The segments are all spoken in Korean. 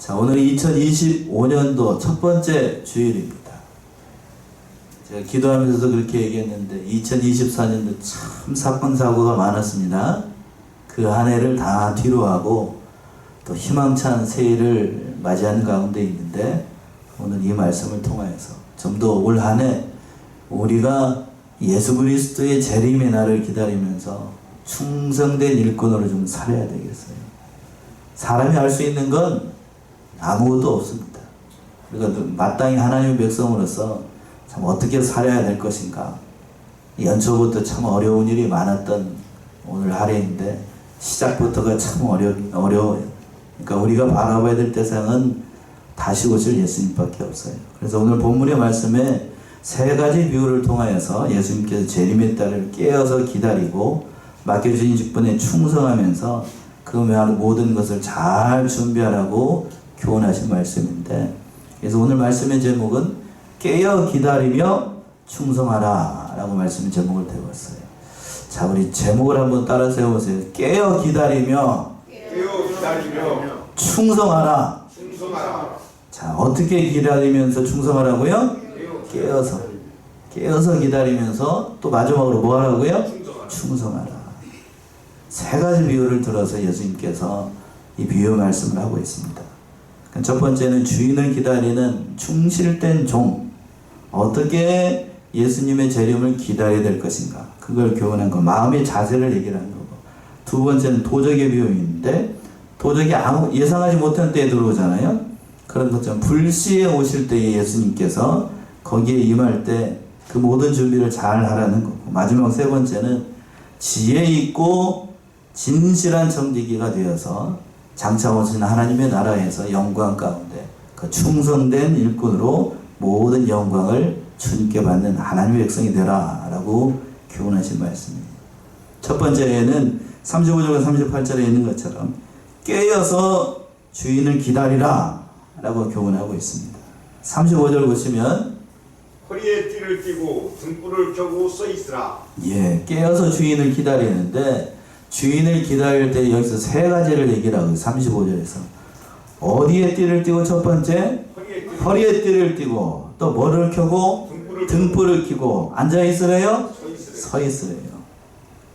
자, 오늘 2025년도 첫 번째 주일입니다. 제가 기도하면서도 그렇게 얘기했는데 2024년도 참 사건 사고가 많았습니다. 그 한 해를 다 뒤로하고 또 희망찬 새해를 맞이하는 가운데 있는데, 오늘 이 말씀을 통하여서 좀 더 올 한 해 우리가 예수 그리스도의 재림의 날을 기다리면서 충성된 일꾼으로 좀 살아야 되겠어요. 사람이 할 수 있는 건 아무것도 없습니다. 그러니까 마땅히 하나님의 백성으로서 참 어떻게 살아야 될 것인가, 연초부터 참 어려운 일이 많았던 오늘 하루인데 시작부터가 참 어려워요. 그러니까 우리가 바라봐야 될 대상은 다시 오실 예수님밖에 없어요. 그래서 오늘 본문의 말씀에 세 가지 비유를 통하여서 예수님께서 재림의 날을 깨어서 기다리고 맡겨주신 직분에 충성하면서 그 모든 것을 잘 준비하라고 교훈하신 말씀인데, 그래서 오늘 말씀의 제목은 깨어 기다리며 충성하라 라고 말씀의 제목을 대봤어요. 자, 우리 제목을 한번 따라 세워보세요. 깨어 기다리며 충성하라. 자, 어떻게 기다리면서 충성하라고요? 깨어서 기다리면서 또 마지막으로 뭐 하라고요? 충성하라. 세 가지 비유를 들어서 예수님께서 이 비유 말씀을 하고 있습니다. 첫 번째는 주인을 기다리는 충실된 종, 어떻게 예수님의 재림을 기다려야 될 것인가, 그걸 교훈한 거, 마음의 자세를 얘기를 하는 거고. 두 번째는 도적의 비유인데, 도적이 예상하지 못한 때에 들어오잖아요. 그런 것처럼 불시에 오실 때에 예수님께서 거기에 임할 때 그 모든 준비를 잘 하라는 거고. 마지막 세 번째는 지혜 있고 진실한 정직이가 되어서 장차 오신 하나님의 나라에서 영광 가운데 그 충성된 일꾼으로 모든 영광을 주님께 받는 하나님의 백성이 되라 라고 교훈하신 말씀입니다. 첫 번째는 35절과 38절에 있는 것처럼 깨어서 주인을 기다리라 라고 교훈하고 있습니다. 35절 보시면 허리에 띠를 띠고 등불을 켜고 서 있으라. 예, 깨어서 주인을 기다리는데, 주인을 기다릴 때 여기서 세 가지를 얘기를 하고 35절에서 어디에 띠를 띠고, 첫 번째 허리에 띠를 띠고, 또 뭐를 켜고 등불을 켜고 앉아 있으래요? 서 있으래요.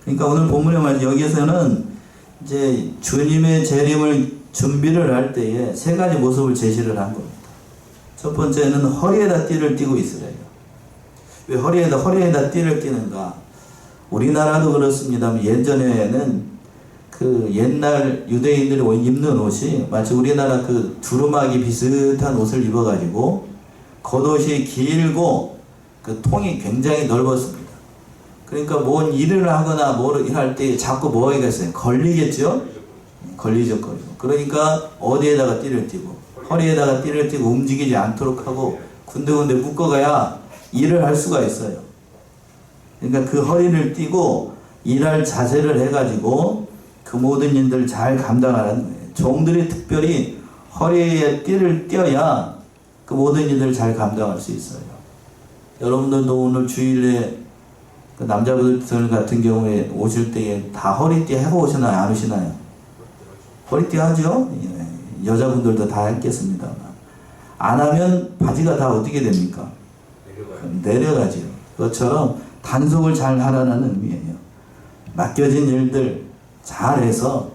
그러니까 오늘 본문에 말이죠. 여기에서는 이제 주님의 재림을 준비를 할 때에 세 가지 모습을 제시를 한 겁니다. 첫 번째는 허리에다 띠를 띠고 있으래요. 왜 허리에다 띠를 띠는가? 우리나라도 그렇습니다만 예전에는 그 옛날 유대인들이 입는 옷이 마치 우리나라 그 두루마기 비슷한 옷을 입어가지고 겉옷이 길고 그 통이 굉장히 넓었습니다. 그러니까 뭔 일을 하거나 뭐를 할 때 자꾸 뭐 하겠어요? 걸리겠죠? 걸리죠. 그러니까 어디에다가 띠를 띠고 허리에다가 띠를 띠고 움직이지 않도록 하고 군데군데 묶어가야 일을 할 수가 있어요. 그러니까 그 허리를 띠고 일할 자세를 해가지고 그 모든 일들을 잘 감당하라는 거예요. 종들이 특별히 허리에 띠를 띄어야 그 모든 일들을 잘 감당할 수 있어요. 여러분들도 오늘 주일에 그 남자분들 같은 경우에 오실 때에 다 허리띠 하고 오시나요? 안 오시나요? 허리띠 하죠? 예. 여자분들도 다 했겠습니다만, 안 하면 바지가 다 어떻게 됩니까? 내려가죠. 그것처럼 단속을 잘 하라는 의미예요. 맡겨진 일들 잘해서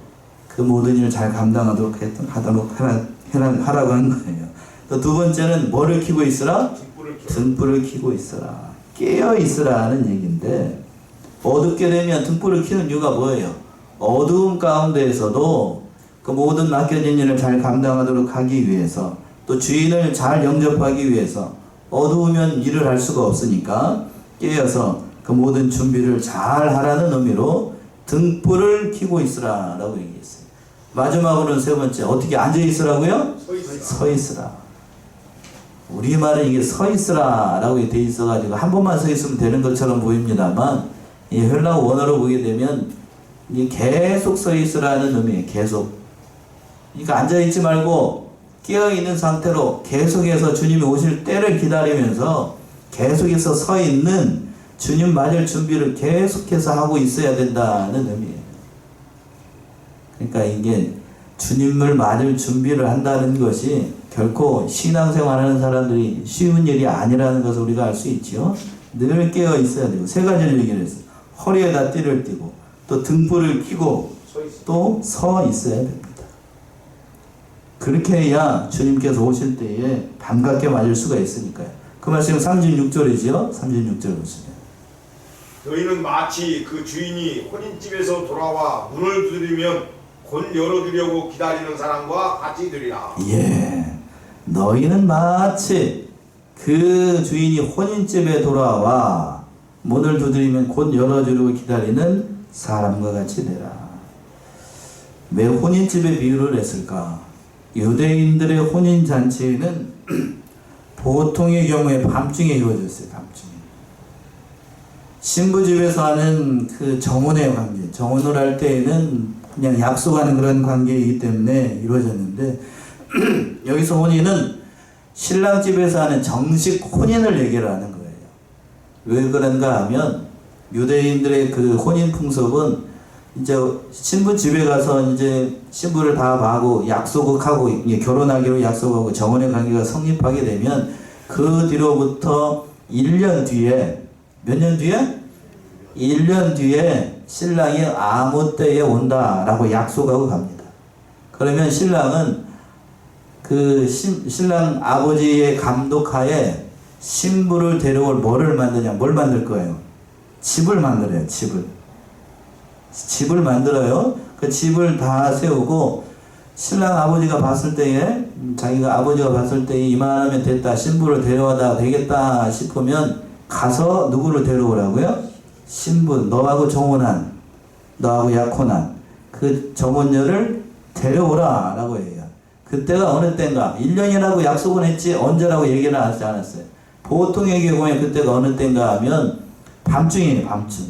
그 모든 일을 잘 감당하도록 하라고 한 거예요. 또 두 번째는 뭐를 켜고 있으라? 등불을 켜고 있으라. 깨어 있으라는 얘기인데, 어둡게 되면 등불을 켜는 이유가 뭐예요? 어두운 가운데에서도 그 모든 맡겨진 일을 잘 감당하도록 하기 위해서, 또 주인을 잘 영접하기 위해서, 어두우면 일을 할 수가 없으니까 깨어서 그 모든 준비를 잘 하라는 의미로 등불을 켜고 있으라 라고 얘기했어요. 마지막으로는 세 번째, 어떻게 앉아 있으라고요? 서 있으라. 우리말은 이게 서 있으라 라고 돼 있어가지고 한 번만 서 있으면 되는 것처럼 보입니다만, 이 헬라어 원어로 보게 되면 이게 계속 서 있으라는 의미예요. 계속. 그러니까 앉아있지 말고 깨어있는 상태로 계속해서 주님이 오실 때를 기다리면서 계속해서 서 있는, 주님 맞을 준비를 계속해서 하고 있어야 된다는 의미예요. 그러니까 이게 주님을 맞을 준비를 한다는 것이 결코 신앙생활하는 사람들이 쉬운 일이 아니라는 것을 우리가 알 수 있지요. 늘 깨어 있어야 되고 세 가지를 얘기를 했어요. 허리에다 띠를 띠고 또 등불을 켜고 또 서 있어야 됩니다. 그렇게 해야 주님께서 오실 때에 반갑게 맞을 수가 있으니까요. 그 말씀 36절이지요. 36절 보시면 너희는 마치 그 주인이 혼인집에서 돌아와 문을 두드리면 곧 열어주려고 기다리는 사람과 같이 되리라. 예, 너희는 마치 그 주인이 혼인집에 돌아와 문을 두드리면 곧 열어주려고 기다리는 사람과 같이 되라. 왜 혼인집에 비유를 했을까? 유대인들의 혼인잔치는 보통의 경우에 밤중에 이루어졌어요. 밤중에. 신부집에서 하는 그 정혼의 관계, 정혼을 할 때에는 그냥 약속하는 그런 관계이기 때문에 이루어졌는데 여기서 혼인은 신랑집에서 하는 정식 혼인을 얘기를 하는 거예요. 왜 그런가 하면 유대인들의 그 혼인 풍속은 이제 신부 집에 가서 이제 신부를 다 봐고 약속하고 결혼하기로 약속하고 정혼의 관계가 성립하게 되면 그 뒤로부터 1년 뒤에 몇 년 뒤에? 1년 뒤에 신랑이 아무 때에 온다라고 약속하고 갑니다. 그러면 신랑은 그 신랑 아버지의 감독하에 신부를 데려올 뭘 만들 거예요? 집을 만들어요. 집을 만들어요. 그 집을 다 세우고 신랑 아버지가 봤을 때에 자기가 아버지가 봤을 때에 이만하면 됐다. 신부를 데려와다 되겠다 싶으면 가서 누구를 데려오라고요? 신부, 너하고 정혼한, 너하고 약혼한 그 정혼녀를 데려오라 라고 해요. 그때가 어느 때인가? 1년이라고 약속은 했지 언제라고 얘기는 하지 않았어요. 보통의 경우에 그때가 어느 때인가 하면 밤중이에요. 밤중.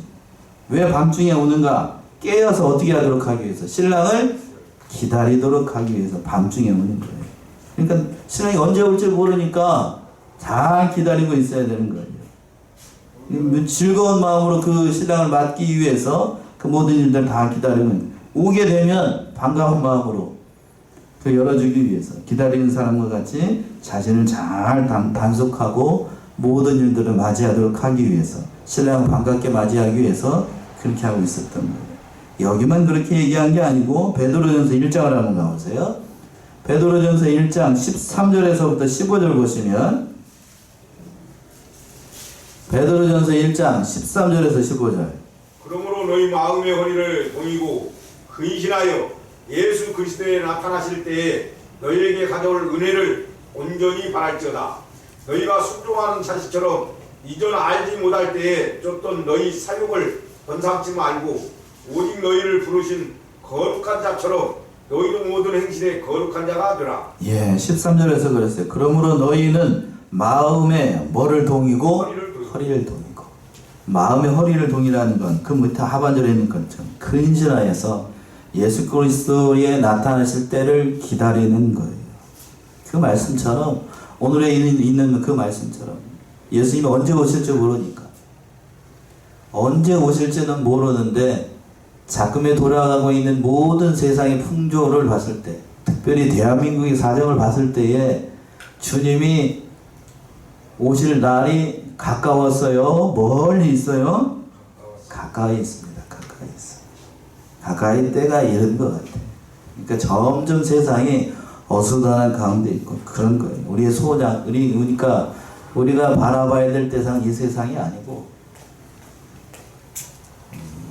왜 밤중에 오는가? 깨어서 어떻게 하도록 하기 위해서 신랑을 기다리도록 하기 위해서 밤중에 오는 거예요. 그러니까 신랑이 언제 올지 모르니까 잘 기다리고 있어야 되는 거예요. 즐거운 마음으로 그 신랑을 맞기 위해서 그 모든 일들 다 기다리면 오게 되면 반가운 마음으로 그 열어주기 위해서 기다리는 사람과 같이 자신을 잘 단속하고 모든 일들을 맞이하도록 하기 위해서 신랑을 반갑게 맞이하기 위해서 그렇게 하고 있었던 거예요. 여기만 그렇게 얘기한 게 아니고 베드로전서 1장을 한번 가보세요. 베드로전서 1장 13절에서부터 15절 보시면 베드로전서 1장 13절에서 15절 그러므로 너희 마음의 허리를 동이고 근신하여 예수 그리스도에 나타나실 때에 너희에게 가져올 은혜를 온전히 바랄지어다. 너희가 순종하는 자식처럼 이전 알지 못할 때에 쫓던 너희 사욕을 번삼지 말고 오직 너희를 부르신 거룩한 자처럼 너희도 모든 행실에 거룩한 자가 되라. 예, 13절에서 그랬어요. 그러므로 너희는 마음에 뭐를 동이고 허리를 동이고 마음의 허리를 동이라는 건 그 밑에 하반절에 있는 것처럼 근신하여서 예수 그리스도에 나타나실 때를 기다리는 거예요. 그 말씀처럼 오늘에 있는 그 말씀처럼 예수님이 언제 오실지 모르니까 언제 오실지는 모르는데 자금에 돌아가고 있는 모든 세상의 풍조를 봤을 때 특별히 대한민국의 사정을 봤을 때에 주님이 오실 날이 가까웠어요? 멀리 있어요? 가까이 있습니다. 가까이 있어요. 가까이 때가 이른 것 같아요. 그러니까 점점 세상이 어수선한 가운데 있고 그런 거예요. 우리의 소장, 그러니까 우리가 바라봐야 될 대상은 이 세상이 아니고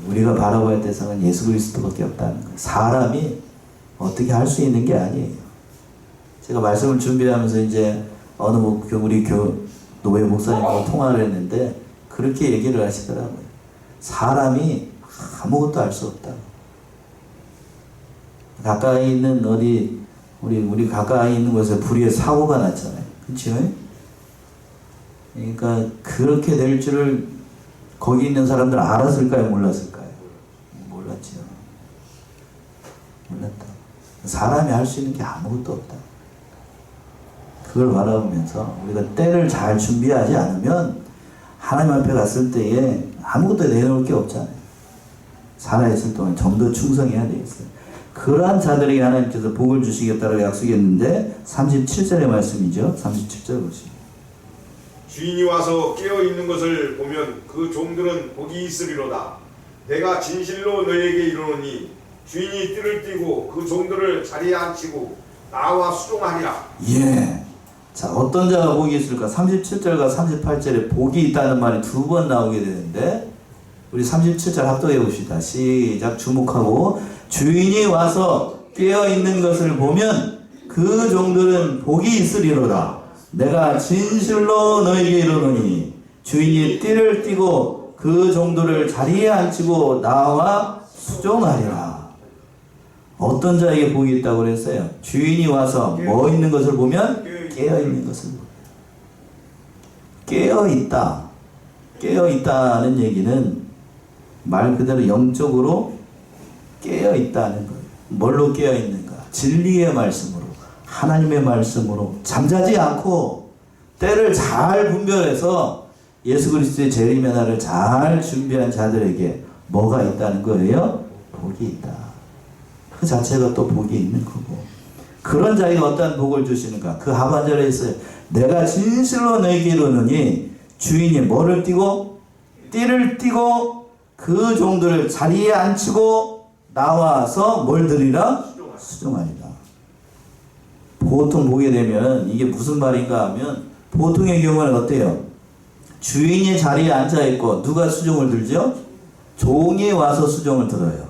우리가 바라봐야 될 대상은 예수 그리스도밖에 없다는 거예요. 사람이 어떻게 할 수 있는 게 아니에요. 제가 말씀을 준비하면서 이제 어느 우리 노예 목사님하고 통화를 했는데 그렇게 얘기를 하시더라고요. 사람이 아무것도 알 수 없다. 가까이 있는 우리 가까이 있는 곳에 불의의 사고가 났잖아요. 그렇죠? 그러니까 그렇게 될 줄을 거기 있는 사람들은 알았을까요? 몰랐을까요? 몰랐죠. 몰랐다. 사람이 할 수 있는 게 아무것도 없다. 그걸 바라보면서 우리가 때를 잘 준비하지 않으면 하나님 앞에 갔을 때에 아무것도 내놓을 게 없잖아요. 살아있을 동안 좀 더 충성해야 되겠어요. 그러한 자들에게 하나님께서 복을 주시겠다고 약속했는데 37절의 말씀이죠. 37절 보시죠. 주인이 와서 깨어 있는 것을 보면 그 종들은 복이 있으리로다. 내가 진실로 너희에게 이르노니 주인이 띠를 띠고 그 종들을 자리에 앉히고 나와 수종하리라. 예. 자, 어떤 자가 복이 있을까? 37절과 38절에 복이 있다는 말이 두 번 나오게 되는데 우리 37절 합독해 봅시다. 시작. 주목하고 주인이 와서 깨어 있는 것을 보면 그 종들은 복이 있으리로다. 내가 진실로 너에게 이르노니 주인이 띠를 띠고 그 종들을 자리에 앉히고 나와 수종하리라. 어떤 자에게 복이 있다고 그랬어요? 주인이 와서 뭐 있는 것을 보면 깨어 있는 것을 보면. 깨어 있다. 깨어 있다는 얘기는 말 그대로 영적으로 깨어 있다는 거예요. 뭘로 깨어 있는가? 진리의 말씀으로, 하나님의 말씀으로 잠자지 않고 때를 잘 분별해서 예수 그리스도의 재림의 날을 잘 준비한 자들에게 뭐가 있다는 거예요? 복이 있다. 그 자체가 또 복이 있는 거고. 그런 자에게 어떠한 복을 주시는가? 그 하반절에 있어요. 내가 진실로 너에게 이르노니 주인이 뭐를 띠고 띠를 띠고 그 종들을 자리에 앉히고 나와서 뭘 드리라? 수종하리라. 보통 보게 되면 이게 무슨 말인가 하면 보통의 경우는 어때요? 주인이 자리에 앉아있고 누가 수종을 들죠? 종이 와서 수종을 들어요.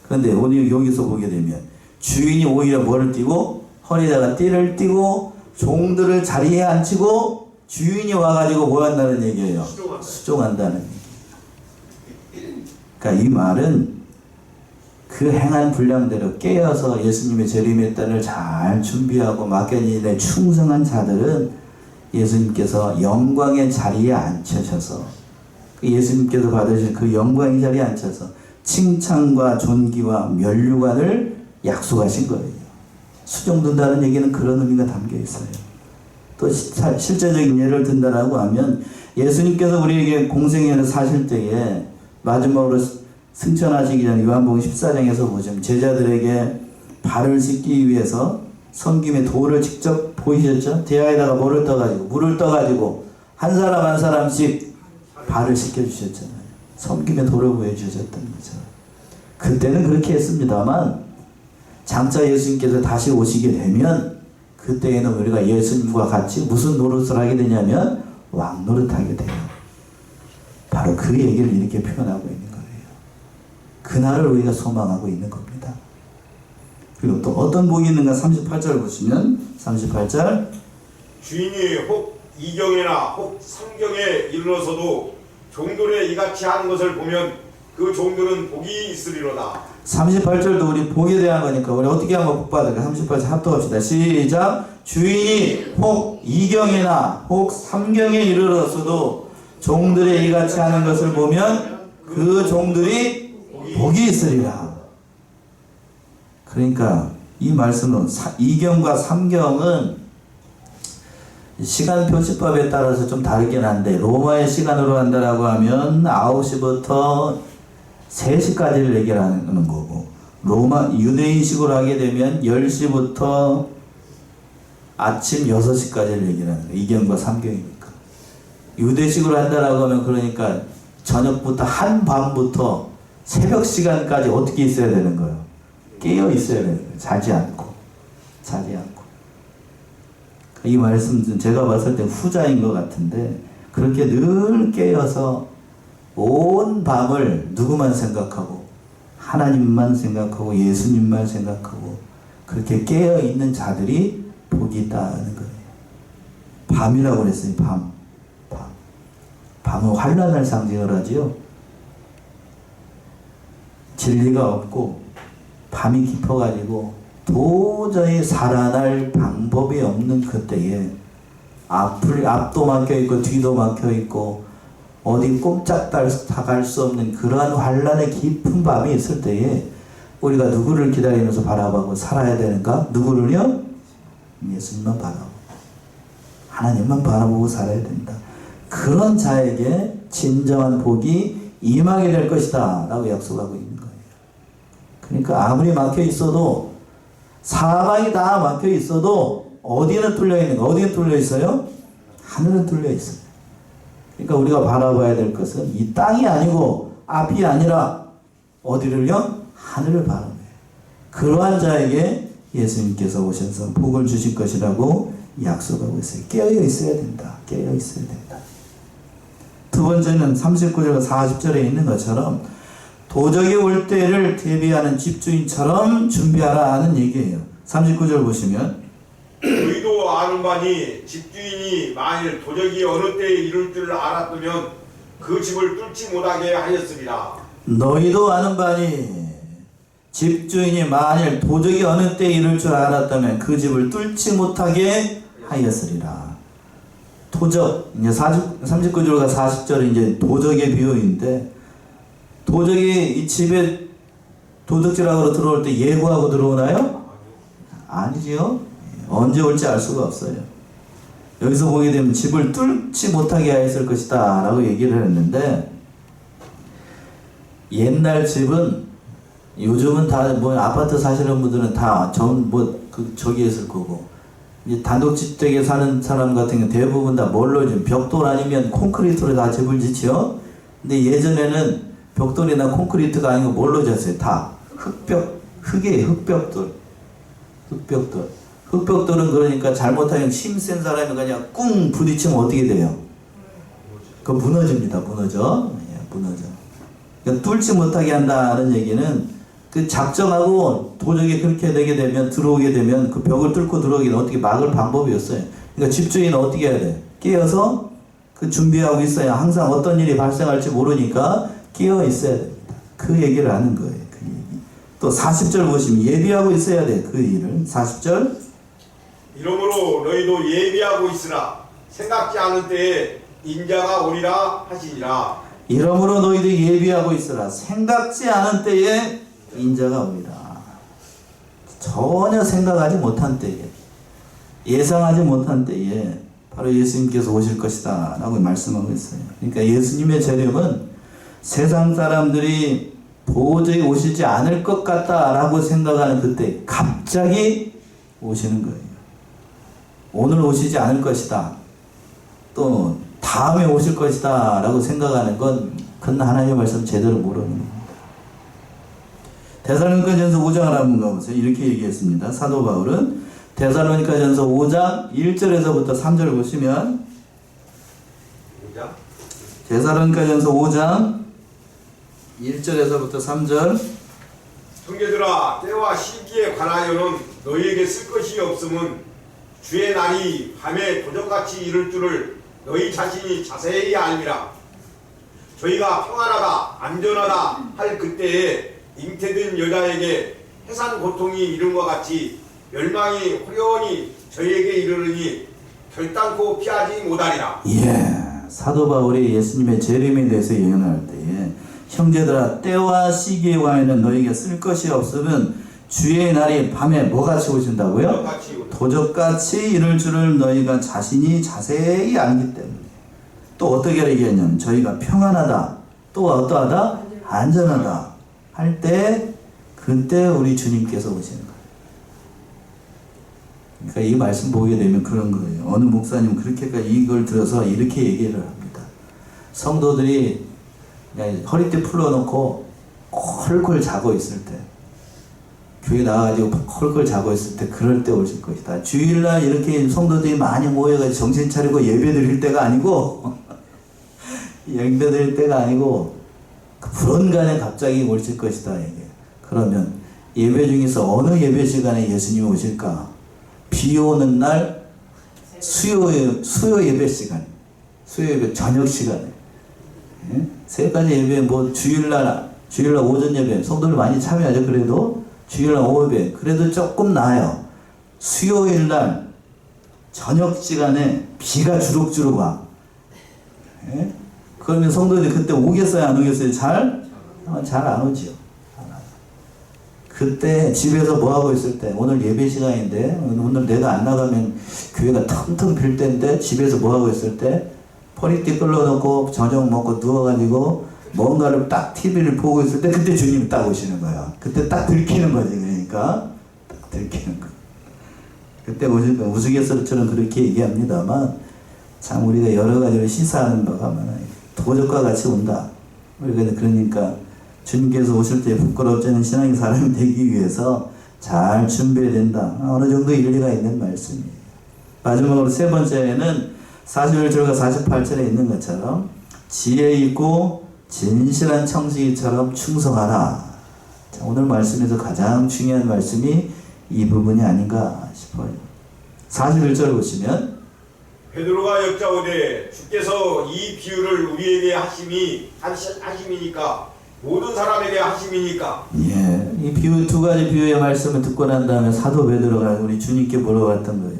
그런데 오늘 여기서 보게 되면 주인이 오히려 뭐를 띠고 허리에다가 띠를 띠고 종들을 자리에 앉히고 주인이 와가지고 뭐 한다는 얘기예요? 수종한다는 얘기예요. 그러니까 이 말은 그 행한 분량대로 깨어서 예수님의 재림의 때를 잘 준비하고 맡겨진 일에 충성한 자들은 예수님께서 영광의 자리에 앉혀셔서 예수님께서 받으신 그 영광의 자리에 앉혀서 칭찬과 존귀와 면류관을 약속하신 거예요. 수종든다는 얘기는 그런 의미가 담겨 있어요. 또 실제적인 예를 든다라고 하면 예수님께서 우리에게 공생애를 사실 때에 마지막으로 승천하시기 전 요한복음 14장에서 보시면 제자들에게 발을 씻기 위해서 섬김의 도를 직접 보이셨죠? 대야에다가 물을 떠가지고 한 사람 한 사람씩 발을 씻겨주셨잖아요. 섬김의 도를 보여주셨던 거죠. 그때는 그렇게 했습니다만 장차 예수님께서 다시 오시게 되면 그때에는 우리가 예수님과 같이 무슨 노릇을 하게 되냐면 왕 노릇하게 돼요. 바로 그 얘기를 이렇게 표현하고 있는 거예요. 그날을 우리가 소망하고 있는 겁니다. 그리고 또 어떤 복이 있는가 38절 보시면 38절 주인이 혹 이경에나 혹 삼경에 이르러서도 종들의 이같이 하는 것을 보면 그 종들은 복이 있으리로다. 38절도 우리 복에 대한 거니까 우리 어떻게 하면 복 받을까? 38절 합독합시다. 시작. 주인이 혹 이경이나 혹 삼경에 이르러서도 종들의 이같이 하는 것을 보면 그 종들이 복이 있으리라. 그러니까 이 말씀은 이경과 삼경은 시간 표시법에 따라서 좀 다르긴 한데 로마의 시간으로 한다라고 하면 9시부터 3시까지를 얘기하는 거고 로마 유대인식으로 하게 되면 10시부터 아침 6시까지를 얘기하는 거예요. 이경과 삼경이니까. 유대식으로 한다라고 하면 그러니까 저녁부터 한밤부터 새벽 시간까지 어떻게 있어야 되는 거예요? 깨어 있어야 되는 거예요. 자지 않고. 이 말씀은 제가 봤을 때 후자인 것 같은데 그렇게 늘 깨어서 온 밤을 누구만 생각하고 하나님만 생각하고 예수님만 생각하고 그렇게 깨어있는 자들이 복이 있다는 거예요. 밤이라고 그랬어요. 밤은 환난을 상징을 하지요. 진리가 없고 밤이 깊어가지고 도저히 살아날 방법이 없는 그때에 앞도 막혀있고 뒤도 막혀있고 어디 꼼짝달 수 없는 그러한 환난의 깊은 밤이 있을 때에 우리가 누구를 기다리면서 바라보고 살아야 되는가? 누구를요? 예수님만 바라보고 하나님만 바라보고 살아야 된다. 그런 자에게 진정한 복이 임하게 될 것이다 라고 약속하고 있는 거예요. 그러니까 아무리 막혀 있어도 사방이 다 막혀 있어도 어디는 뚫려 있는 거? 어디는 뚫려 있어요? 하늘은 뚫려 있어요. 그러니까 우리가 바라봐야 될 것은 이 땅이 아니고 앞이 아니라 어디를요? 하늘을 바라봐요. 그러한 자에게 예수님께서 오셔서 복을 주실 것이라고 약속하고 있어요. 깨어 있어야 된다. 깨어 있어야 된다. 두 번째는 39절과 40절에 있는 것처럼 도적이 올 때를 대비하는 집주인처럼 준비하라 하는 얘기예요. 39절 보시면 너희도 아는 바니 집주인이 만일 도적이 어느 때에 이룰 줄 알았다면 그 집을 뚫지 못하게 하였으리라. 너희도 아는 바니 집주인이 만일 도적이 어느 때에 이룰 줄 알았다면 그 집을 뚫지 못하게 하였으리라. 도적, 이제 39절과 40절은 이제 도적의 비유인데, 도적이 이 집에 도둑질하고 들어올 때 예고하고 들어오나요? 아니지요. 언제 올지 알 수가 없어요. 여기서 보게 되면 집을 뚫지 못하게 하였을 것이다 라고 얘기를 했는데, 옛날 집은 요즘은 다 뭐 아파트 사시는 분들은 다 저기 했을 거고, 이제 단독주택에 사는 사람 같은 경우 대부분 다 뭘로 좀 벽돌 아니면 콘크리트로 다 집을 짓죠. 근데 예전에는 벽돌이나 콘크리트가 아니고 뭘로 졌어요? 다 흙이에요. 흙벽돌. 흙벽돌은 그러니까 잘못하면 힘 센 사람이 그냥 꿍 부딪히면 어떻게 돼요? 그거 무너집니다. 무너져. 그러니까 뚫지 못하게 한다는 얘기는 그 작정하고 도적이 그렇게 되게 되면 들어오게 되면 그 벽을 뚫고 들어오기는 어떻게 막을 방법이 없어요. 그러니까 집주인은 어떻게 해야 돼? 깨어서 그 준비하고 있어야 항상 어떤 일이 발생할지 모르니까 깨어 있어야 됩니다. 그 얘기를 하는 거예요. 그 얘기. 또 40절 보시면 예비하고 있어야 돼. 그 일을. 40절. 이러므로 너희도 예비하고 있으라. 생각지 않은 때에 인자가 오리라 하시니라. 이러므로 너희도 예비하고 있으라. 생각지 않은 때에 인자가 오리라. 전혀 생각하지 못한 때에, 예상하지 못한 때에 바로 예수님께서 오실 것이다 라고 말씀하고 있어요. 그러니까 예수님의 재림은 세상 사람들이 도저히 오시지 않을 것 같다 라고 생각하는 그때 갑자기 오시는 거예요. 오늘 오시지 않을 것이다, 또 다음에 오실 것이다 라고 생각하는 건 그건 하나님의 말씀 제대로 모르는 거예요. 데살로니가전서 5장을 한번 가보세요. 이렇게 얘기했습니다. 사도 바울은 데살로니가전서 5장 1절에서부터 3절 보시면, 데살로니가전서 5장 1절에서부터 3절. 형제들아, 때와 시기에 관하여는 너희에게 쓸 것이 없음은 주의 날이 밤에 도적같이 이를 줄을 너희 자신이 자세히 알미라. 저희가 평안하다 안전하다 할 그때에 잉태된 여자에게 해산 고통이 이른과 같이 멸망이 호련히 저희에게 이르르니 결단코 피하지 못하리라. 예, 사도 바울이 예수님의 재림에 대해서 예언할 때에 형제들아, 때와 시기에 관하여는 너희에게 쓸 것이 없으면 주의 날이 밤에 뭐같이 오신다고요? 도적같이 이를 줄을 너희가 자신이 자세히 알기 때문에. 또 어떻게 얘기했냐면 저희가 평안하다, 또 어떠하다? 안전하다 할 때, 그때 우리 주님께서 오시는 거예요. 그러니까 이 말씀 보게 되면 그런 거예요. 어느 목사님 그렇게까지 이걸 들어서 이렇게 얘기를 합니다. 성도들이 그냥 허리띠 풀어놓고 콜콜 자고 있을 때, 교회 나와가지고 콜콜 자고 있을 때, 그럴 때 오실 것이다. 주일날 이렇게 성도들이 많이 모여가지고 정신 차리고 예배 드릴 때가 아니고 예배 드릴 때가 아니고 그 불언간에 갑자기 오실 것이다. 이게. 그러면 예배 중에서 어느 예배 시간에 예수님이 오실까? 비 오는 날 수요 예배 시간, 수요 예배 저녁 시간에. 예? 세 가지 예배, 뭐 주일날 오전 예배 성도들 많이 참여하죠. 그래도 주일날 오후 예배 그래도 조금 나아요. 수요일날 저녁 시간에 비가 주룩주룩 와. 예? 그러면 성도들이 그때 오겠어요, 안 오겠어요? 잘 안 오지요. 그때 집에서 뭐 하고 있을 때, 오늘 예배 시간인데 오늘 내가 안 나가면 교회가 텅텅 빌 때인데 집에서 뭐 하고 있을 때, 허리띠 끌어놓고 저녁 먹고 누워가지고 뭔가를 딱 TV를 보고 있을 때 그때 주님이 딱 오시는 거예요. 그때 딱 들키는 거지. 그러니까 딱 들키는 거. 그때 오시니까 우스갯소리처럼 그렇게 얘기합니다만 참 우리가 여러 가지로 시사하는 바가 많아요. 도적과 같이 온다. 우리가 그러니까 주님께서 오실 때 부끄럽지 않은 신앙의 사람이 되기 위해서 잘 준비해야 된다. 어느 정도 일리가 있는 말씀이에요. 마지막으로 세 번째는 41절과 48절에 있는 것처럼 지혜 있고 진실한 청지기처럼 충성하라. 자, 오늘 말씀에서 가장 중요한 말씀이 이 부분이 아닌가 싶어요. 41절 보시면 베드로가 여짜오되 주께서 이 비유를 우리에게 하심이니까 모든 사람에게 하심이니까. 예, 이 비유 두 가지 비유의 말씀을 듣고 난 다음에 사도 베드로가 우리 주님께 물어봤던 거예요.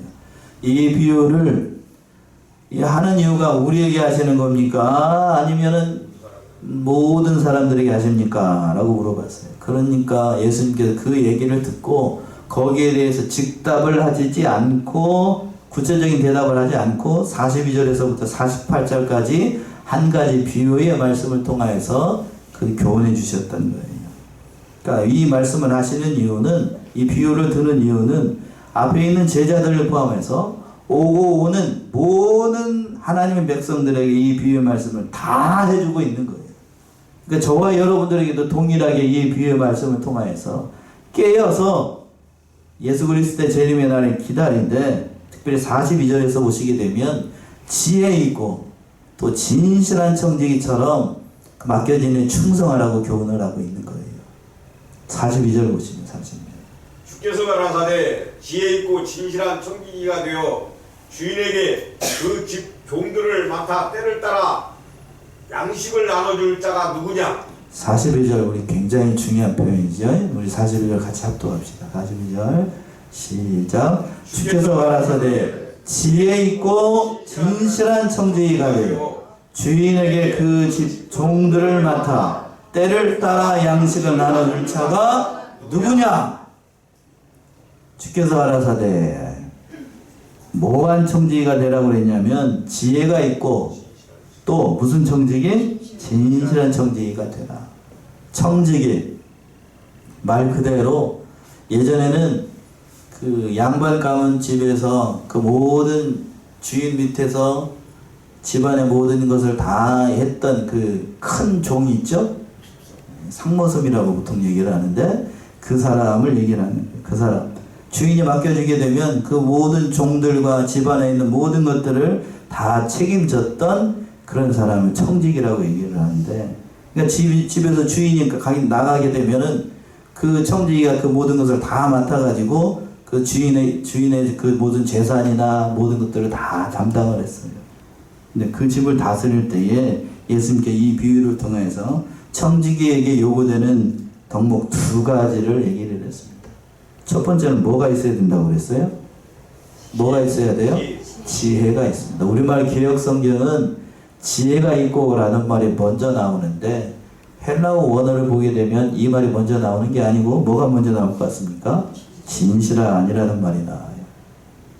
이 비유를 하는 이유가 우리에게 하시는 겁니까? 아니면은 모든 사람들에게 하십니까? 라고 물어봤어요. 그러니까 예수님께서 그 얘기를 듣고 거기에 대해서 즉답을 하지 않고 구체적인 대답을 하지 않고 42절에서부터 48절까지 한 가지 비유의 말씀을 통하여서 그 교훈해 주셨던 거예요. 그러니까 이 말씀을 하시는 이유는, 이 비유를 드는 이유는 앞에 있는 제자들을 포함해서 오고 오는 모든 하나님의 백성들에게 이 비유의 말씀을 다 해주고 있는 거예요. 그러니까 저와 여러분들에게도 동일하게 이 비유의 말씀을 통하여서 깨어서 예수 그리스도의 재림의 날을 기다리는데, 특별히 42절에서 보시게 되면 지혜 있고 또 진실한 청지기처럼 맡겨지는 충성하라고 교훈을 하고 있는 거예요. 42절 보시면 42절. 주께서 가라사대 지혜 있고 진실한 청지기가 되어 주인에게 그 집 종들을 맡아 때를 따라 양식을 나눠줄 자가 누구냐? 42절 우리 굉장히 중요한 표현이죠. 우리 42절 같이 합독합시다. 42절 시작. 주께서 가라사대 지혜 있고 진실한 청지기가 되어 주인에게 그 집 종들을 맡아 때를 따라 양식을 나눠줄 자가 누구냐? 주께서 가라사대 뭐한 청지기가 되라고 그랬냐면 지혜가 있고 또 무슨 청지기? 진실한 청지기가 되라. 청지기 말 그대로 예전에는 그 양반 가문 집에서 그 모든 주인 밑에서 집안의 모든 것을 다 했던 그 큰 종이 있죠? 상모섬이라고 보통 얘기를 하는데 그 사람을 얘기를 하는 거예요. 그 사람. 주인이 맡겨주게 되면 그 모든 종들과 집안에 있는 모든 것들을 다 책임졌던 그런 사람을 청지기라고 얘기를 하는데, 그러니까 집에서 주인이 나가게 되면은 그 청지기가 그 모든 것을 다 맡아가지고 그 주인의 그 모든 재산이나 모든 것들을 다 담당을 했어요. 근데 그 집을 다스릴 때에 예수님께 이 비유를 통해서 청지기에게 요구되는 덕목 두 가지를 얘기를 했습니다. 첫 번째는 뭐가 있어야 된다고 그랬어요? 뭐가 있어야 돼요? 지혜가 있습니다. 우리말 개역 성경은 지혜가 있고 라는 말이 먼저 나오는데 헬라어 원어를 보게 되면 이 말이 먼저 나오는 게 아니고 뭐가 먼저 나올 것 같습니까? 진실한이라는 말이 나와요.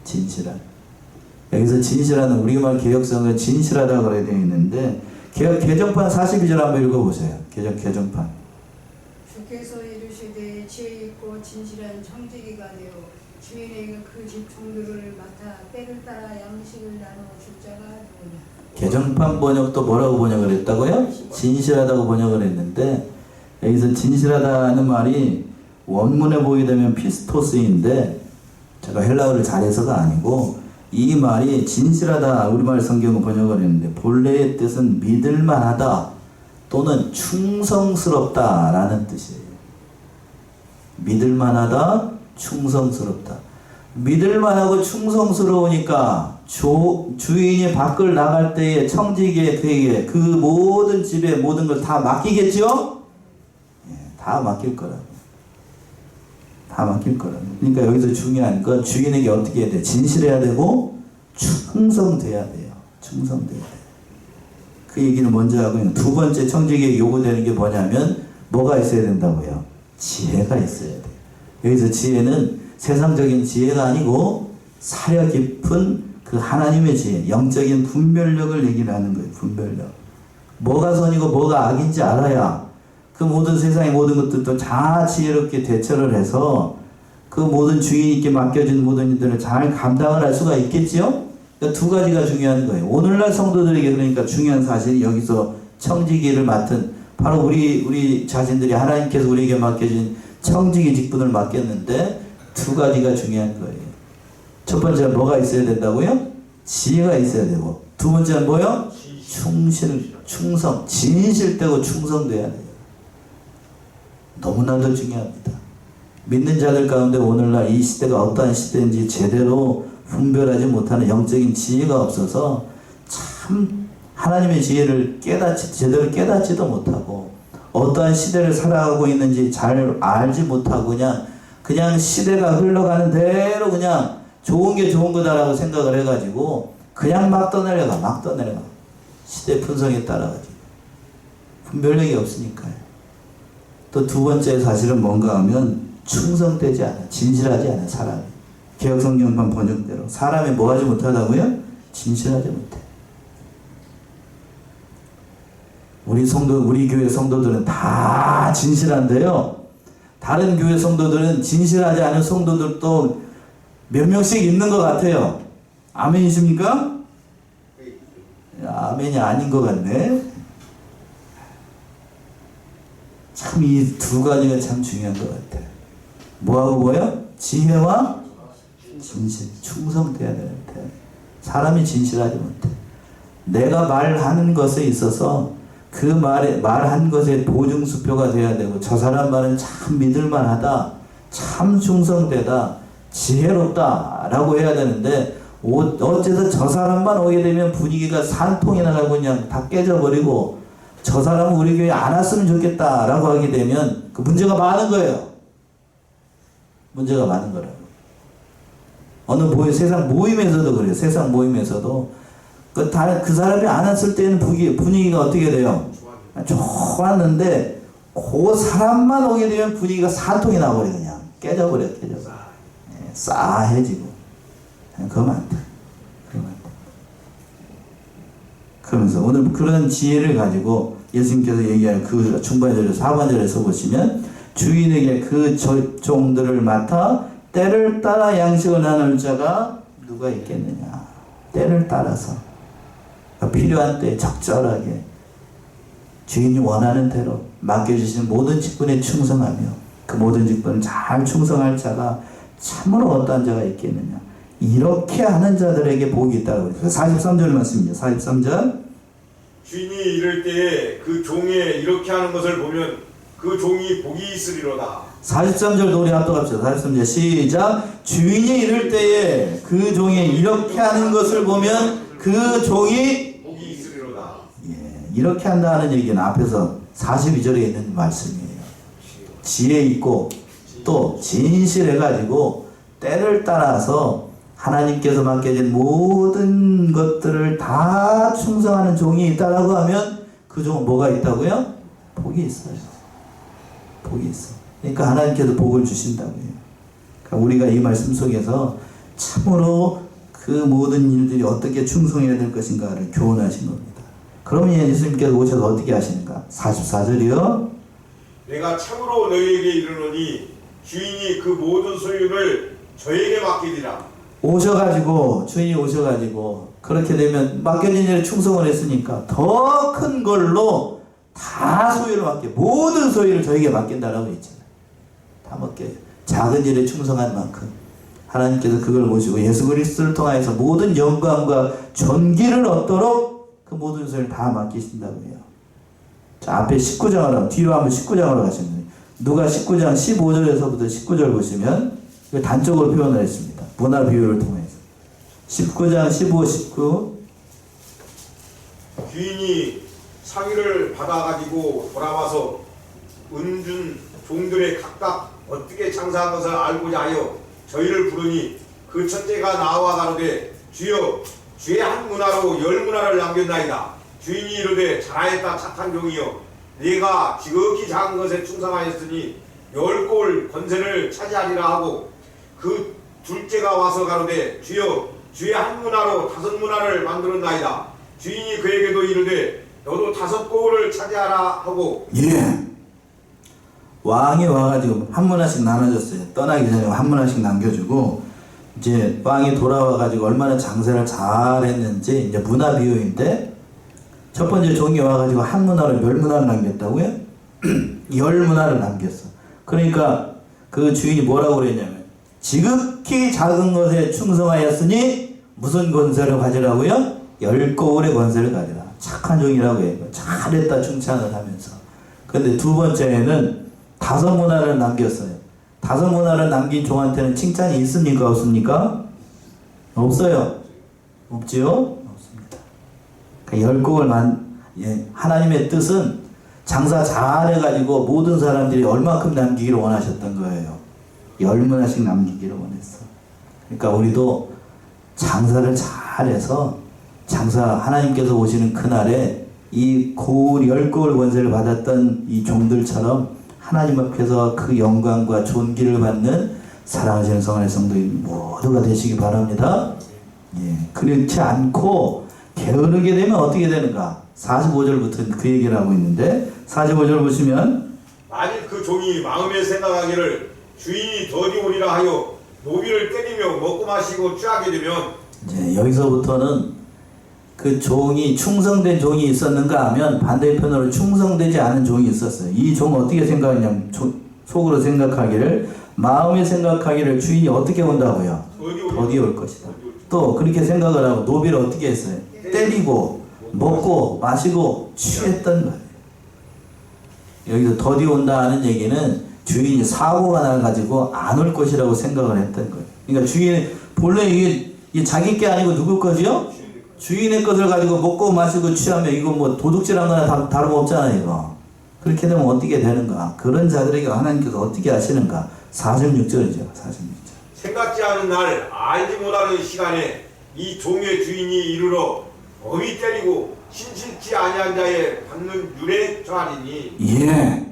진실한. 여기서 진실한은 우리말 개역성은 진실하다고 되어 있는데 개정판 42절 한번 읽어보세요. 개정판. 주께서 이르시되 지혜 있고 진실한 청지기가 되어 주인에게 그 집 종들을 맡아 때를 따라 양식을 나눠 줄 자가 누구냐. 개정판 번역도 뭐라고 번역을 했다고요? 진실하다고 번역을 했는데 여기서 진실하다는 말이 원문에 보게 되면 피스토스인데 제가 헬라어를 잘해서가 아니고 이 말이 진실하다 우리말 성경은 번역을 했는데 본래의 뜻은 믿을만하다 또는 충성스럽다 라는 뜻이에요. 믿을만하다, 충성스럽다. 믿을만하고 충성스러우니까 주인이 밖을 나갈 때에 청지기에 그에게 그 모든 집의 모든 걸 다 맡기겠죠? 예, 다 맡길 거라고. 다 맡길 거라고. 그러니까 여기서 중요한 건 주인에게 어떻게 해야 돼? 진실해야 되고 충성돼야 돼요. 충성돼야 돼요. 그 얘기는 먼저 하고요. 두 번째 청지기에 요구되는 게 뭐냐면 뭐가 있어야 된다고요? 지혜가 있어야 돼요. 여기서 지혜는 세상적인 지혜가 아니고 사려 깊은 그 하나님의 지혜, 영적인 분별력을 얘기를 하는 거예요. 분별력. 뭐가 선이고 뭐가 악인지 알아야 그 모든 세상의 모든 것들도 다 지혜롭게 대처를 해서 그 모든 주인님께 맡겨진 모든 일들을 잘 감당을 할 수가 있겠지요? 그러니까 두 가지가 중요한 거예요. 오늘날 성도들에게 그러니까 중요한 사실이 여기서 청지기를 맡은 바로 우리 자신들이 하나님께서 우리에게 맡겨진 청지기 직분을 맡겼는데 두 가지가 중요한 거예요. 첫 번째는 뭐가 있어야 된다고요? 지혜가 있어야 되고 두 번째는 뭐요? 충성, 진실되고 충성돼야 돼요. 너무나도 중요합니다. 믿는 자들 가운데 오늘날 이 시대가 어떠한 시대인지 제대로 분별하지 못하는 영적인 지혜가 없어서 참 하나님의 지혜를 제대로 깨닫지도 못하고 어떠한 시대를 살아가고 있는지 잘 알지 못하고 그냥 시대가 흘러가는 대로 그냥 좋은 게 좋은 거다라고 생각을 해가지고 그냥 막 떠내려가 시대 분성에 따라가지고 분별력이 없으니까요. 또 두 번째 사실은 뭔가 하면 충성되지 않아, 진실하지 않아 사람이. 개혁성경판 번역대로 사람이 뭐하지 못하다고요? 진실하지 못해. 우리 교회 성도들은 다 진실한데요. 다른 교회 성도들은 진실하지 않은 성도들도 몇 명씩 있는 것 같아요. 아멘이십니까? 아멘이 아닌 것 같네. 참 이 두 가지가 참 중요한 것 같아요. 뭐하고 뭐야? 지혜와 진실, 충성돼야 되는데 사람이 진실하지 못해. 내가 말하는 것에 있어서 그 말한 것의 보증수표가 돼야 되고 저 사람 말은 참 믿을만하다, 참 충성되다, 지혜롭다 라고 해야 되는데 어째서 저 사람만 오게 되면 분위기가 산통이 나가고 그냥 다 깨져버리고 저 사람은 우리 교회에 안 왔으면 좋겠다 라고 하게 되면 그 문제가 많은 거예요. 문제가 많은 거라고. 어느 세상 모임에서도 그래요. 세상 모임에서도 그 사람이 안 왔을 때는 분위기가 어떻게 돼요? 좋았는데 그 사람만 오게 되면 분위기가 산통이 나버려 그냥 깨져버려. 싸해지고 그러면 안 돼. 그러면서 오늘 그런 지혜를 가지고 예수님께서 얘기하는 그 중반절에서 하반절에서 보시면 주인에게 그 종들을 맡아 때를 따라 양식을 나눌 자가 누가 있겠느냐. 때를 따라서 필요한 때에 적절하게 주인이 원하는 대로 맡겨주시는 모든 직분에 충성하며 그 모든 직분을 잘 충성할 자가 참으로 어떠한 자가 있겠느냐. 이렇게 하는 자들에게 복이 있다고 그랬어요. 43절 말씀입니다. 43절. 주인이 이럴 때에 그 종의 이렇게 하는 것을 보면 그 종이 복이 있으리로다. 43절 노래 합독합시다. 43절 시작. 주인이 이럴 때에 그 종이 이렇게 하는 것을 보면 그 종이 복이 있으리로다. 이렇게 한다는 얘기는 앞에서 42절에 있는 말씀이에요. 지혜 있고 또 진실해가지고 때를 따라서 하나님께서 맡겨진 모든 것들을 다 충성하는 종이 있다라고 하면 그 종은 뭐가 있다고요? 복이 있어요. 복이 있어. 그러니까 하나님께서 복을 주신다고요. 그러니까 우리가 이 말씀 속에서 참으로 그 모든 일들이 어떻게 충성해야 될 것인가를 교훈하신 겁니다. 그러면 예수님께서 오셔서 어떻게 하시는가? 44절이요. 내가 참으로 너희에게 이르노니 주인이 그 모든 소유를 저에게 맡기리라. 주인이 오셔가지고 그렇게 되면 맡겨진 일에 충성을 했으니까 더 큰 걸로 다 소유를 모든 소유를 저에게 맡긴다라고 했잖아요. 다 맡겨요. 작은 일에 충성한 만큼 하나님께서 그걸 보시고 예수 그리스도를 통하여서 모든 영광과 존귀를 얻도록 그 모든 소유를 다 맡기신다고 해요. 자, 앞에 19장으로 뒤로 한번 19장으로 가시면 돼요. 누가 19장 15절에서부터 19절 보시면 단적으로 표현을 했습니다. 문화 비유를 통해서 19장 15, 19 주인이 상의를 받아가지고 돌아와서 은준 종들의 각각 어떻게 장사한 것을 알고자 하여 저희를 부르니 그 첫째가 나와 가로되 주여 주의 한 문화로 열 문화를 남겼나이다. 주인이 이르되 잘하였다 착한 종이여 네가 지극히 작은 것에 충성하였으니 10골 권세를 차지하리라 하고 그 둘째가 와서 가로되 주여 주의 한 문화로 5 문화를 만들었나이다. 주인이 그에게도 이르되 너도 5고을을 차지하라 하고 예. 왕이 와가지고 한 문화씩 나눠줬어요. 떠나기 전에 한 문화씩 남겨주고, 이제 왕이 돌아와가지고 얼마나 장사를 잘했는지 이제 문화 비유인데, 첫 번째 종이 와가지고 한 문화를 10문화를 남겼다고요? 10문화를 남겼어. 그러니까 그 주인이 뭐라고 그랬냐면, 지극히 작은 것에 충성하였으니 무슨 권세를 가지라고요? 10고을의 권세를 가지라. 착한 종이라고 해요. 잘했다 칭찬을 하면서. 근데 두 번째에는 5문화를 남겼어요. 5문화를 남긴 종한테는 칭찬이 있습니까? 없습니까? 없어요. 없지요? 없습니다. 그러니까 10고을 하나님의 뜻은 장사 잘해가지고 모든 사람들이 얼마큼 남기기를 원하셨던 거예요. 10문화씩 남기기를 원했어. 그러니까 우리도 장사를 잘해서 하나님께서 오시는 그날에 이 고을 10고을 권세를 받았던 이 종들처럼 하나님 앞에서 그 영광과 존귀를 받는 사랑하시는 성원의 성도인 모두가 되시기 바랍니다. 예, 그렇지 않고 게으르게 되면 어떻게 되는가? 45절부터 그 얘기를 하고 있는데, 45절 보시면, 만일 그 종이 마음에 생각하기를 주인이 더디 오리라 하여 노비를 때리며 먹고 마시고 취하게 되면, 이제 여기서부터는 그 종이 충성된 종이 있었는가 하면 반대편으로 충성되지 않은 종이 있었어요. 이 종 어떻게 생각하냐면, 속으로 생각하기를, 마음에 생각하기를 주인이 어떻게 온다고요? 더디 올 것이다. 또 그렇게 생각을 하고 노비를 어떻게 했어요? 때리고 먹고 마시고 취했던 거예요. 여기서 더디 온다 하는 얘기는 주인이 사고가 나가지고 안 올 것이라고 생각을 했던 거예요. 그러니까 주인, 본래 이게 자기 게 아니고 누구 거지요? 주인의 것을 가지고 먹고 마시고 취하면 이거 뭐 도둑질한 거나 다름없잖아요, 이거. 그렇게 되면 어떻게 되는가? 그런 자들에게 하나님께서 어떻게 하시는가? 46절이죠, 46절. 생각지 않은 날 알지 못하는 시간에 이 종의 주인이 이르러 어미 때리고 신실치 아니한 자의 받는 율에 처하리니. 예.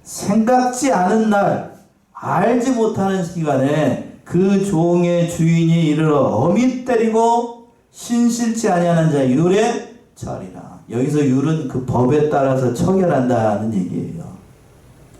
생각지 않은 날, 알지 못하는 시간에 그 종의 주인이 이르러 어미 때리고 신실치 아니하는 자의 율에 처하리라. 여기서 율은 그 법에 따라서 처결한다는 얘기예요.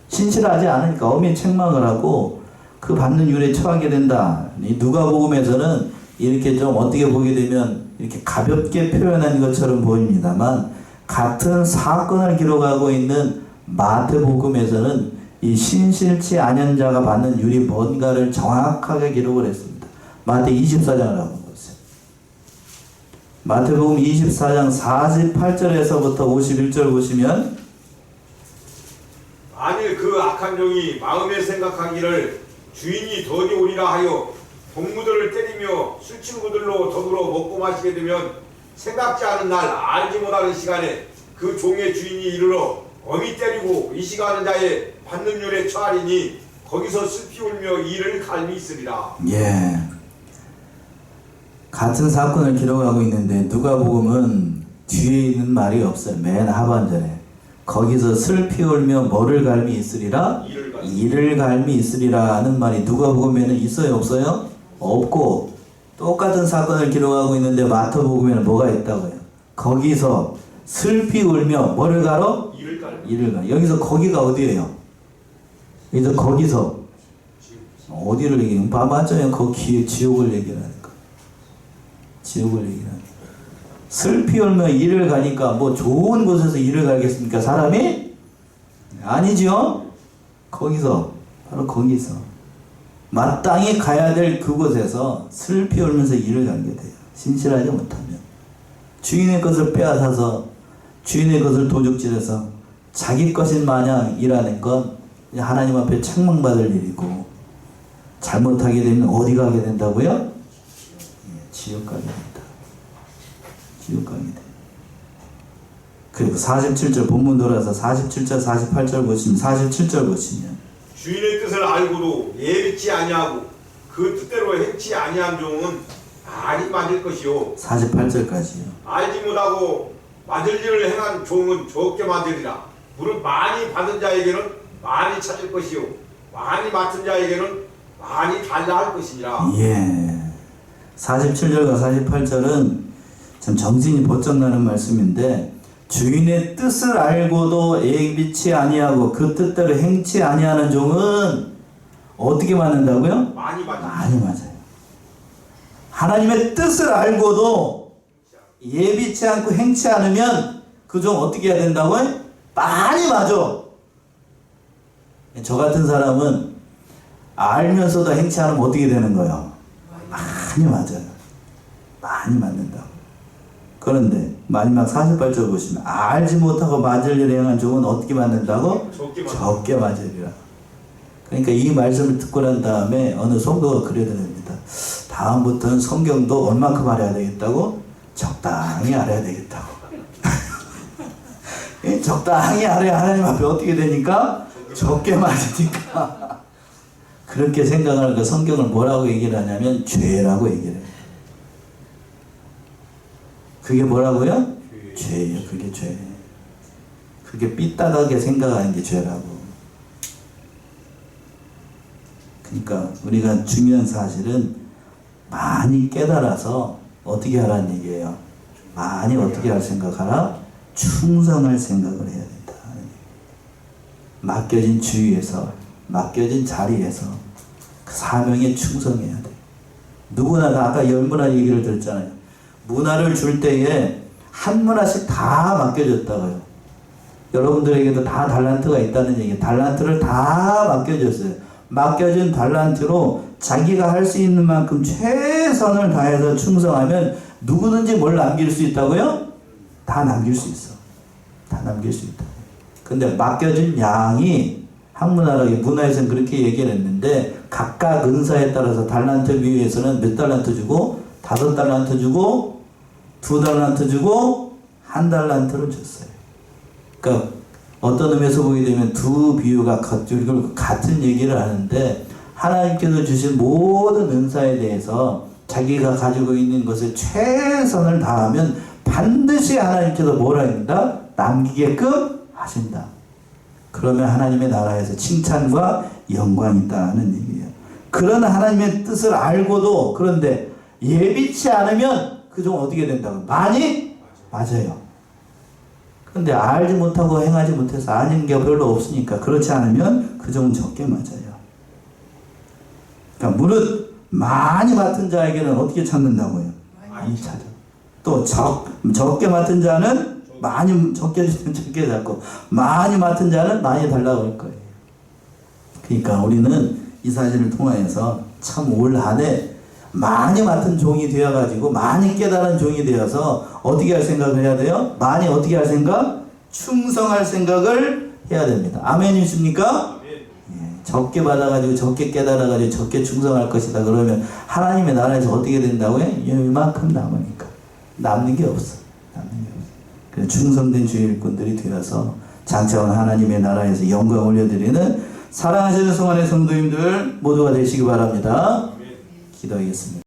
신실하지 않으니까 어미 책망을 하고 그 받는 율에 처하게 된다. 누가복음에서는 이렇게 좀 어떻게 보게 되면 이렇게 가볍게 표현한 것처럼 보입니다만, 같은 사건을 기록하고 있는 마태복음에서는 이 신실치 아니한 자가 받는 율이 뭔가를 정확하게 기록을 했습니다. 마태 24장을 한번 보세요. 마태복음 24장 48절에서부터 51절 보시면, 만일 그 악한 종이 마음에 생각하기를 주인이 더디 오리라 하여 동무들을 때리며 술 친구들로 더불어 먹고 마시게 되면, 생각지 않은 날 알지 못하는 시간에 그 종의 주인이 이르러 어미 때리고 이식하는 자의 받는 율에 처하리니 거기서 슬피 울며 이를 갈미 있으리라. 예. 같은 사건을 기록하고 있는데 누가복음은 뒤에 있는 말이 없어요. 맨 하반절에. 거기서 슬피 울며 뭐를 갈미 있으리라? 이를 갈미 있으리라 하는 말이 누가복음에는 있어요, 없어요? 없고, 똑같은 사건을 기록하고 있는데 마태복음에는 뭐가 있다고요? 거기서 슬피 울며 뭐를 가러? 이를 가러. 여기서 거기가 어디예요? 여기서 거기서 어디를 얘기해요? 맞잖아요. 거기 지옥을 얘기하는 거. 지옥을 얘기하는 거. 슬피 울며 이를 가니까 뭐 좋은 곳에서 이를 가겠습니까? 사람이? 아니지요? 거기서, 바로 거기서 마땅히 가야 될 그곳에서 슬피 울면서 이를 가게 돼요. 신실하지 못하면. 주인의 것을 빼앗아서 주인의 것을 도둑질해서 자기 것인 마냥 일하는 건 하나님 앞에 책망받을 일이고, 잘못하게 되면 어디 가게 된다고요? 지옥 가게 된다. 지옥 가게 돼. 그리고 47절 본문 돌아서 47절 48절 보시면, 47절 보시면, 주인의 뜻을 알고도 예비치 아니하고 그 뜻대로 행치 아니한 종은 많이 맞을 것이요 48절까지요. 알지 못하고 맞을 일을 행한 종은 적게 맞으리라. 무릇 많이 받은 자에게는 많이 찾을 것이요 많이 맡은 자에게는 많이 달라 할 것이니라. 예. 47절과 48절은 참 정신이 번쩍 나는 말씀인데, 주인의 뜻을 알고도 예비치 아니하고 그 뜻대로 행치 아니하는 종은 어떻게 맞는다고요? 많이 맞아. 많이 맞아요. 하나님의 뜻을 알고도 예비치 않고 행치 않으면 그 종 어떻게 해야 된다고요? 많이 맞아. 저 같은 사람은 알면서도 행치 않으면 어떻게 되는 거예요? 많이 맞아요. 많이 맞는다고. 그런데 마지막 48절 보시면 알지 못하고 맞을 일에 행한 종은 어떻게 맞는다고? 적게 맞으리라. 그러니까 이 말씀을 듣고 난 다음에 어느 성도가 그래야 됩니다. 다음부터는 성경도 얼만큼 알아야 되겠다고? 적당히 알아야 되겠다고. 적당히 알아야 하나님 앞에 어떻게 되니까? 적게 맞으니까. 그렇게 생각하니까 성경을 뭐라고 얘기를 하냐면 죄라고 얘기를 해요. 그게 뭐라고요? 죄예요. 그게 죄. 그게 삐딱하게 생각하는 게 죄라고. 그러니까 우리가 중요한 사실은 많이 깨달아서 어떻게 하라는 얘기예요. 많이 어떻게 할 생각하라? 충성할 생각을 해야 된다. 맡겨진 주위에서, 맡겨진 자리에서 그 사명에 충성해야 돼. 누구나 다 아까 열문화 얘기를 들었잖아요. 문화를 줄 때에 한 문화씩 다 맡겨줬다고요. 여러분들에게도 다 달란트가 있다는 얘기. 달란트를 다 맡겨줬어요. 맡겨준 달란트로 자기가 할 수 있는 만큼 최선을 다해서 충성하면 누구든지 뭘 남길 수 있다고요? 다 남길 수 있어. 다 남길 수 있다. 근데 맡겨준 양이 학문화라기 문화에서는 그렇게 얘기를 했는데 각각 은사에 따라서 달란트 위에서는 몇 달란트 주고 5달란트 주고 2달란트 주고 1달란트를 줬어요. 그러니까 어떤 의미에서 보게 되면 두 비유가 같은 얘기를 하는데 하나님께서 주신 모든 은사에 대해서 자기가 가지고 있는 것에 최선을 다하면 반드시 하나님께서 뭐라 합니다? 남기게끔 하신다. 그러면 하나님의 나라에서 칭찬과 영광이 있다는 얘기예요. 그런 하나님의 뜻을 알고도 그런데 예비치 않으면 그 종 어떻게 된다고? 많이? 맞아요. 그런데 알지 못하고 행하지 못해서 아닌 게 별로 없으니까 그렇지 않으면 그 종은 적게 맞아요. 그러니까 무릇 많이 맡은 자에게는 어떻게 찾는다고요? 많이 찾아. 또 적게 맡은 자는 많이 적게 주면 적게 잡고 많이 맡은 자는 많이 달라고 할 거예요. 그러니까 우리는 이 사실을 통하여서 참 올 한해 많이 맡은 종이 되어가지고 많이 깨달은 종이 되어서 어떻게 할 생각을 해야 돼요? 많이 어떻게 할 생각? 충성할 생각을 해야 됩니다. 아멘이십니까? 예, 적게 받아가지고 적게 깨달아가지고 적게 충성할 것이다 그러면 하나님의 나라에서 어떻게 된다고요? 이만큼 남으니까 남는 게 없어. 남는 게 없어. 그래서 충성된 주의 일꾼들이 되어서 장차원 하나님의 나라에서 영광 올려드리는 사랑하시는 성안의 성도님들 모두가 되시기 바랍니다. 기도하겠습니다.